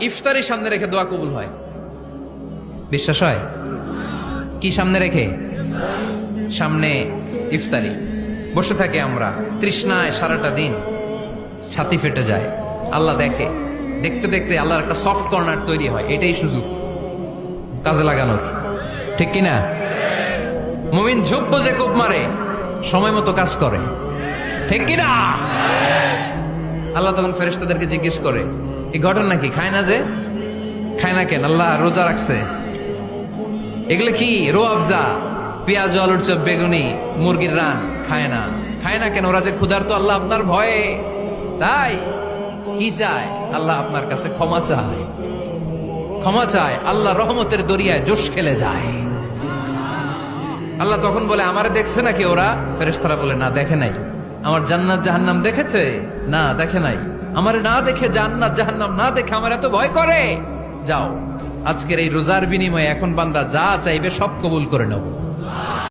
ইফতারি সামনে রেখে দোয়া কবুল হয়। বিশ্বাস হয়? কি সামনে রেখে? সামনে ইফতারি। বসে থাকি আমরা তৃষ্ণায় সারাটা দিন, ছাতি ফেটে যায়। আল্লাহ দেখে, দেখতে দেখতে আল্লাহর একটা সফট কর্নার তৈরি হয়। এটাই সুযোগ কাজে লাগানোর, ঠিক কিনা? মুমিন ঝোপ বোঝে কোপ মারে, সময় মতো কাজ করে, ঠিক কিনা? আল্লাহ তখন ফেরেশতাদেরকে জিজ্ঞেস করে, এই ঘটনা কি? খায় না যে? খায় না কেন? আল্লাহ রোজা রাখছে। এগুলো কি? রো আফজা, পেঁয়াজ, আলুর চপ, বেগুনি, মুরগির রান খায় না। খায় না কেন? ওরা যে ক্ষুধার্ত, আল্লাহ আপনার ভয়ে। তাই কি চায়? আল্লাহ আপনার কাছে ক্ষমা চায়, ক্ষমা চায়। আল্লাহ রহমতের দরিয়ায় জোশ খেলে যায়। আল্লাহ তখন বলে, আমারে দেখছে নাকি ওরা? ফেরেশতারা বলে, না দেখে নাই। আমার জান্নাত জাহান্নাম দেখেছে? না দেখে নাই। আমারে না দেখে, জান্নাত জাহান্নাম না দেখে আমার এত ভয় করে। যাও, আজকের এই রোজার বিনিময়ে এখন বান্দা যা চাইবে সব কবুল করে নেব।